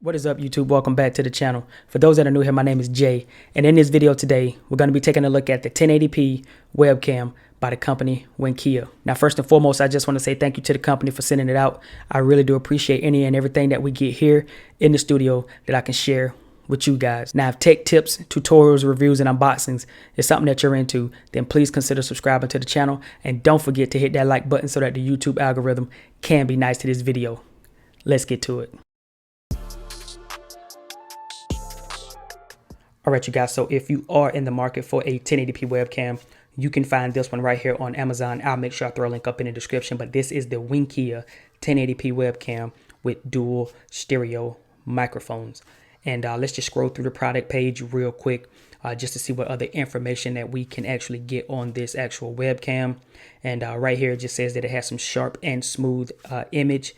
What is up, YouTube? Welcome back to the channel. For those that are new here, my name is Jay, and in this video today, we're going to be taking a look at the 1080p webcam by the company WENKIA. Now, first and foremost, I just want to say thank you to the company for sending it out. I really do appreciate any and everything that we get here in the studio that I can share with you guys. Now, if tech tips, tutorials, reviews, and unboxings is something that you're into, then please consider subscribing to the channel, and don't forget to hit that like button so that the YouTube algorithm can be nice to this video. Let's get to it. All right, you guys, so if you are in the market for a 1080p webcam, you can find this one right here on Amazon. I'll make sure I throw a link up in the description, but this is the WENKIA 1080p webcam with dual stereo microphones. And let's just scroll through the product page real quick just to see what other information that we can actually get on this actual webcam. And right here, it just says that it has some sharp and smooth image.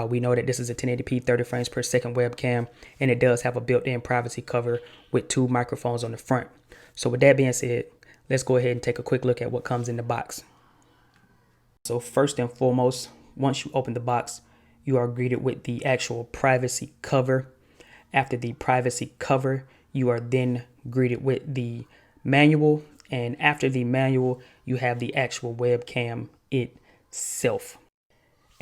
We know that this is a 1080p 30 frames per second webcam, and it does have a built-in privacy cover with 2 microphones on the front. So with that being said, let's go ahead and take a quick look at what comes in the box. So first and foremost, once you open the box, you are greeted with the actual privacy cover. After the privacy cover, you are then greeted with the manual, and after the manual, you have the actual webcam itself.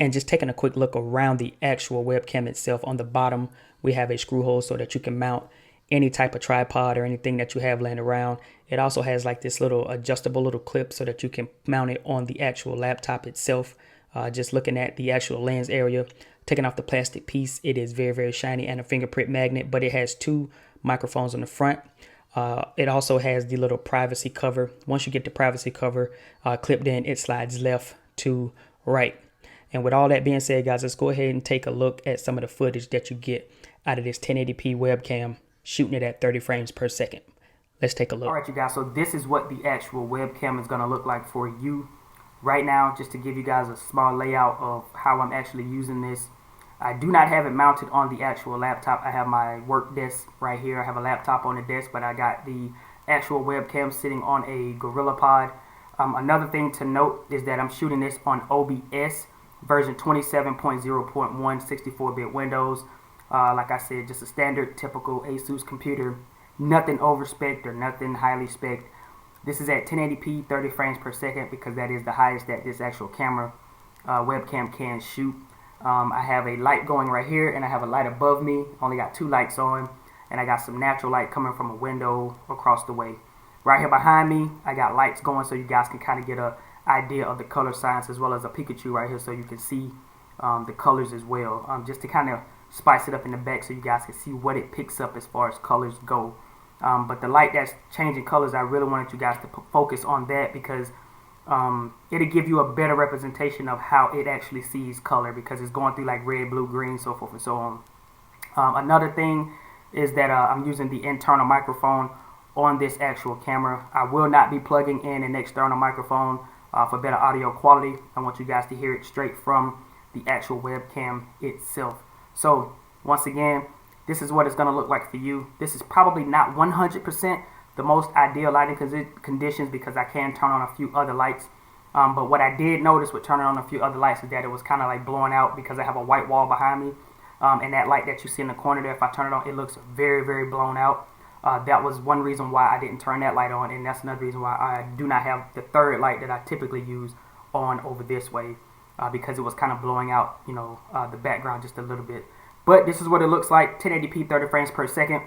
And just taking a quick look around the actual webcam itself, on the bottom, we have a screw hole so that you can mount any type of tripod or anything that you have laying around. It also has like this little adjustable little clip so that you can mount it on the actual laptop itself. Just looking at the actual lens area, taking off the plastic piece, it is very, very shiny and a fingerprint magnet, but it has 2 microphones on the front. It also has the little privacy cover. Once you get the privacy cover clipped in, it slides left to right. And with all that being said, guys, let's go ahead and take a look at some of the footage that you get out of this 1080p webcam, shooting it at 30 frames per second. Let's take a look. All right, you guys, so this is what the actual webcam is going to look like for you right now, just to give you guys a small layout of how I'm actually using this. I do not have it mounted on the actual laptop. I have my work desk right here. I have a laptop on the desk, but I got the actual webcam sitting on a Gorilla Pod. Another thing to note is that I'm shooting this on OBS version 27.0.1 64-bit Windows. Like I said, just a standard typical ASUS computer, nothing overspec'd or nothing highly spec'd. This is at 1080p 30 frames per second because that is the highest that this actual camera webcam can shoot. I have a light going right here, and I have a light above me. Only got 2 lights on, and I got some natural light coming from a window across the way. Right here behind me, I got lights going so you guys can kind of get a idea of the color science, as well as a Pikachu right here so you can see the colors as well, just to kind of spice it up in the back so you guys can see what it picks up as far as colors go. But the light that's changing colors, I really wanted you guys to focus on that because it'll give you a better representation of how it actually sees color, because it's going through like red, blue, green, so forth and so on. Another thing is that I'm using the internal microphone on this actual camera. I will not be plugging in an external microphone for better audio quality. I want you guys to hear it straight from the actual webcam itself. So once again, this is what it's going to look like for you. This is probably not 100% the most ideal lighting conditions because I can turn on a few other lights. But what I did notice with turning on a few other lights is that it was kind of like blowing out because I have a white wall behind me. And that light that you see in the corner there, if I turn it on, it looks very, very blown out. That was one reason why I didn't turn that light on, and that's another reason why I do not have the third light that I typically use on over this way, because it was kind of blowing out, you know, the background just a little bit. But this is what it looks like, 1080p 30 frames per second.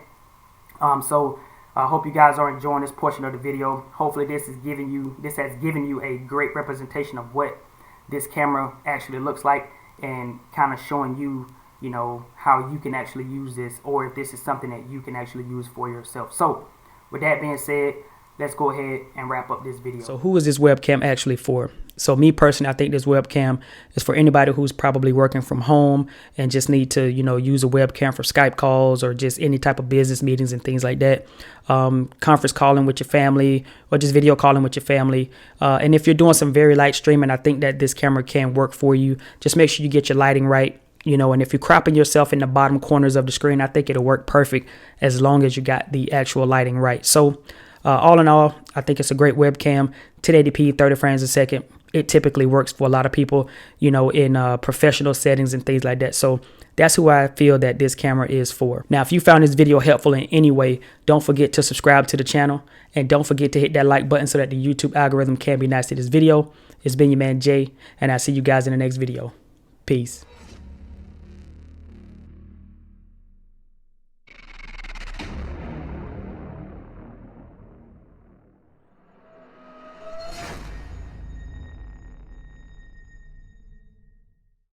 So I hope you guys are enjoying this portion of the video. Hopefully this has given you a great representation of what this camera actually looks like, and kind of showing you, you know, how you can actually use this, or if this is something that you can actually use for yourself. So with that being said, let's go ahead and wrap up this video. So who is this webcam actually for? So me personally, I think this webcam is for anybody who's probably working from home and just need to, you know, use a webcam for Skype calls or just any type of business meetings and things like that. Conference calling with your family, or just video calling with your family. And if you're doing some very light streaming, I think that this camera can work for you. Just make sure you get your lighting right. You know, and if you're cropping yourself in the bottom corners of the screen, I think it'll work perfect as long as you got the actual lighting right. So all in all, I think it's a great webcam, 1080p, 30 frames a second. it typically works for a lot of people, you know, in professional settings and things like that. So that's who I feel that this camera is for. Now, if you found this video helpful in any way, don't forget to subscribe to the channel, and don't forget to hit that like button so that the YouTube algorithm can be nice to this video. It's been your man Jay, and I'll see you guys in the next video. Peace.